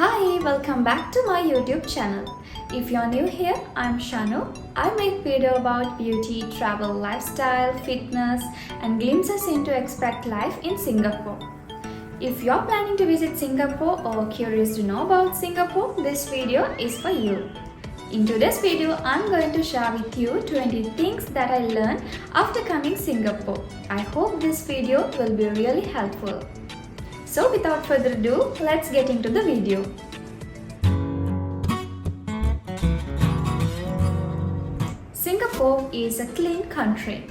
Hi, welcome back to my YouTube channel. If you're new here, I'm Shanu. I make video about beauty, travel, lifestyle, fitness and glimpses into expat life in Singapore. If you're planning to visit Singapore or curious to know about Singapore, this video is for you. In today's video, I'm going to share with you 20 things that I learned after coming Singapore. I hope this video will be really helpful. So without further ado, let's get into the video. Singapore is a clean country.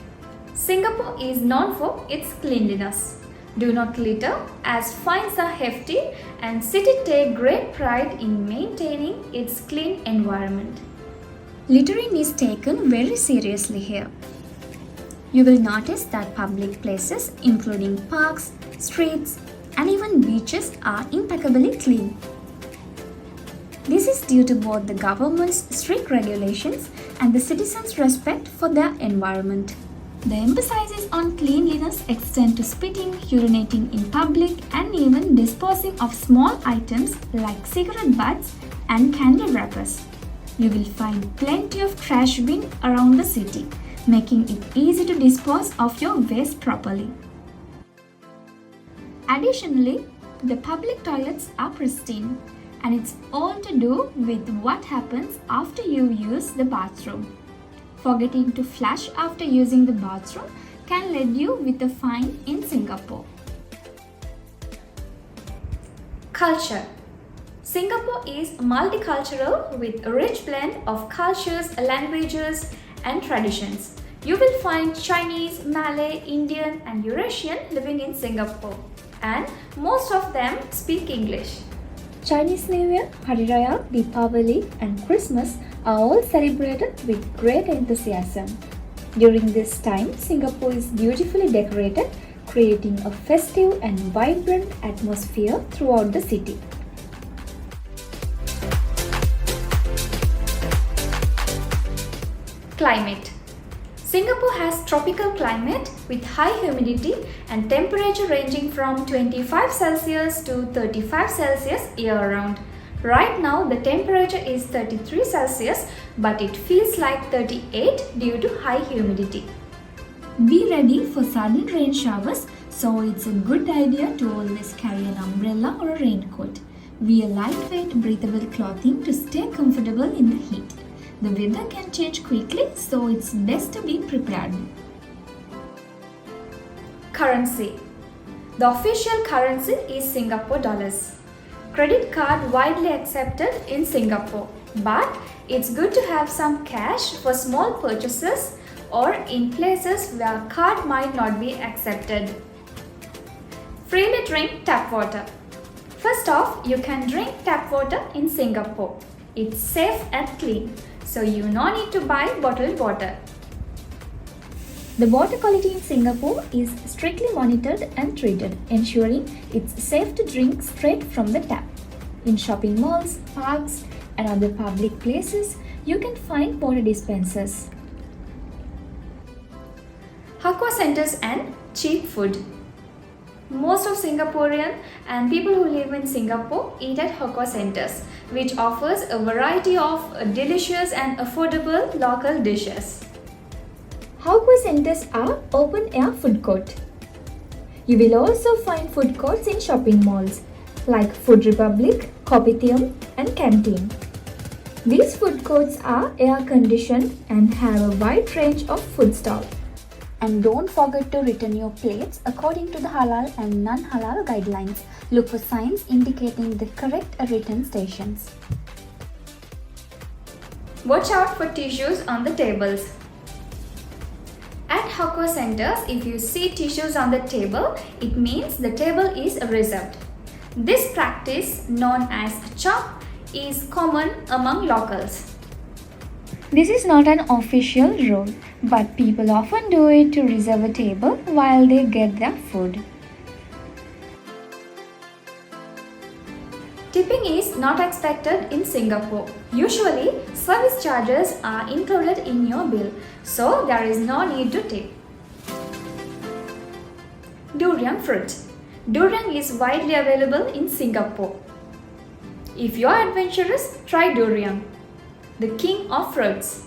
Singapore is known for its cleanliness. Do not litter as fines are hefty and city take great pride in maintaining its clean environment. Littering is taken very seriously here. You will notice that public places including parks, streets, and even beaches are impeccably clean. This is due to both the government's strict regulations and the citizens' respect for their environment. The emphasis on cleanliness extends to spitting, urinating in public, and even disposing of small items like cigarette butts and candy wrappers. You will find plenty of trash bins around the city, making it easy to dispose of your waste properly. Additionally, the public toilets are pristine, and it's all to do with what happens after you use the bathroom. Forgetting to flush after using the bathroom can lead you with a fine in Singapore. Culture. Singapore is multicultural with a rich blend of cultures, languages, and traditions. You will find Chinese, Malay, Indian, and Eurasian living in Singapore, and most of them speak English. Chinese New Year, Hari Raya, Deepavali, and Christmas are all celebrated with great enthusiasm. During this time, Singapore is beautifully decorated, creating a festive and vibrant atmosphere throughout the city. Climate. Singapore has tropical climate with high humidity and temperature ranging from 25 Celsius to 35 Celsius year-round. Right now the temperature is 33 Celsius, but it feels like 38 due to high humidity. Be ready for sudden rain showers, so it's a good idea to always carry an umbrella or a raincoat. Wear lightweight, breathable clothing to stay comfortable in the heat. The weather can change quickly, so it's best to be prepared. Currency. The official currency is Singapore dollars. Credit card widely accepted in Singapore, but it's good to have some cash for small purchases or in places where card might not be accepted. Freely drink tap water. First off, you can drink tap water in Singapore. It's safe and clean, so you no need to buy bottled water. The water quality in Singapore is strictly monitored and treated, ensuring it's safe to drink straight from the tap. In shopping malls, parks, and other public places, you can find water dispensers. Hawker centers and cheap food. Most of Singaporean and people who live in Singapore eat at hawker centers, which offers a variety of delicious and affordable local dishes. Hawker centers are open-air food court. You will also find food courts in shopping malls like Food Republic, Kopitiam, and Canteen. These food courts are air-conditioned and have a wide range of food stalls. And don't forget to return your plates according to the halal and non-halal guidelines. Look for signs indicating the correct return stations. Watch out for tissues on the tables. At hawker centers, if you see tissues on the table, it means the table is reserved. This practice, known as chop, is common among locals. This is not an official rule, but people often do it to reserve a table while they get their food. Tipping is not expected in Singapore. Usually, service charges are included in your bill, so there is no need to tip. Durian fruit. Durian is widely available in Singapore. If you are adventurous, try durian, the king of fruits.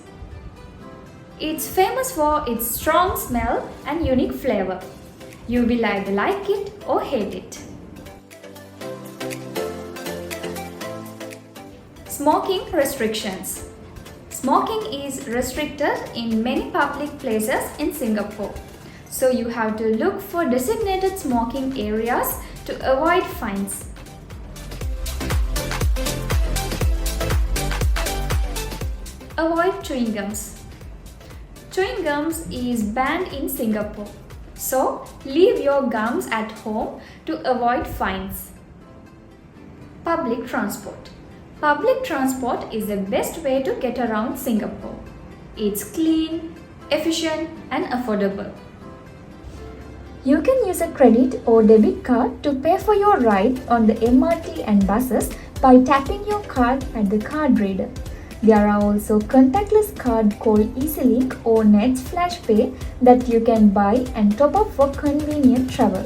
It's famous for its strong smell and unique flavor. You will either like it or hate it. Smoking restrictions. Smoking is restricted in many public places in Singapore. So you have to look for designated smoking areas to avoid fines. Avoid chewing gums. Chewing gums is banned in Singapore. So leave your gums at home to avoid fines. Public transport. Public transport is the best way to get around Singapore. It's clean, efficient, and affordable. You can use a credit or debit card to pay for your ride on the MRT and buses by tapping your card at the card reader. There are also contactless cards called EasyLink or Nets Flash Pay that you can buy and top up for convenient travel.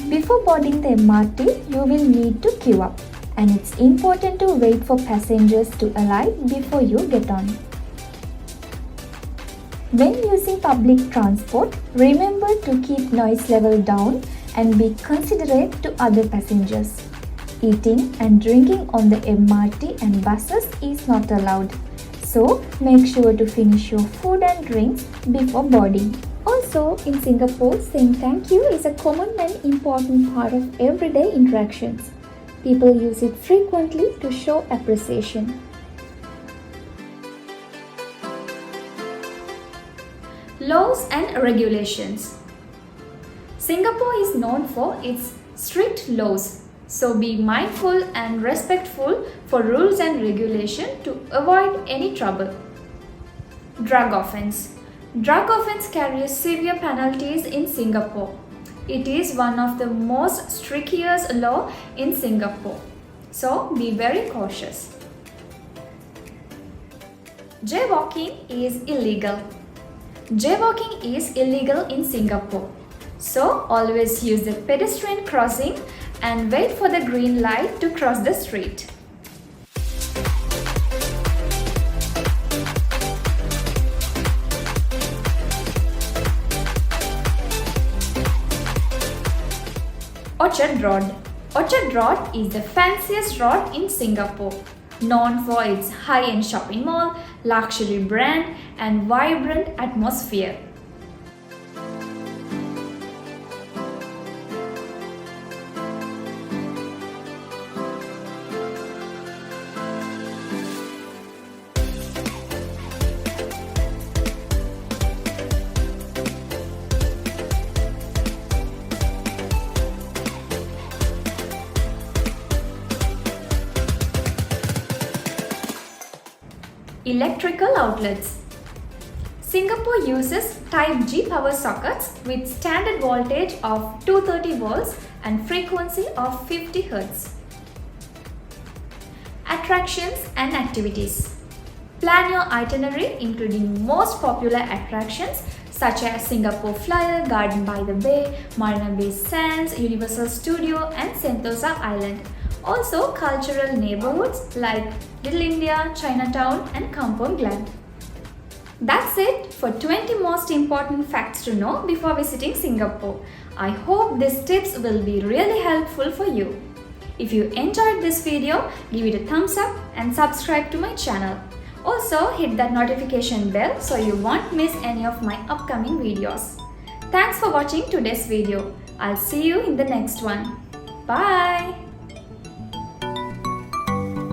Before boarding the MRT, you will need to queue up, and it's important to wait for passengers to alight before you get on. When using public transport, remember to keep noise level down and be considerate to other passengers. Eating and drinking on the MRT and buses is not allowed, so make sure to finish your food and drinks before boarding. Also, in Singapore, saying thank you is a common and important part of everyday interactions. People use it frequently to show appreciation. Laws and regulations. Singapore is known for its strict laws, so be mindful and respectful for rules and regulation to avoid any trouble. Drug offense. Drug offense carries severe penalties in Singapore. It is one of the most strictest law in Singapore, so be very cautious. Jaywalking is illegal. Jaywalking is illegal in Singapore, so always use the pedestrian crossing and wait for the green light to cross the street. Orchard Road. Orchard Road is the fanciest road in Singapore, known for its high-end shopping mall, luxury brand, and vibrant atmosphere. Electrical outlets. Singapore uses Type G power sockets with standard voltage of 230 volts and frequency of 50 Hz. Attractions and activities. Plan your itinerary including most popular attractions such as Singapore Flyer, Garden by the Bay, Marina Bay Sands, Universal Studio and Sentosa Island. Also cultural neighborhoods like Little India, Chinatown and Kampong Glam. That's it for 20 most important facts to know before visiting Singapore. I hope these tips will be really helpful for you. If you enjoyed this video, give it a thumbs up and subscribe to my channel. Also hit that notification bell so you won't miss any of my upcoming videos. Thanks for watching today's video. I'll see you in the next one. Bye!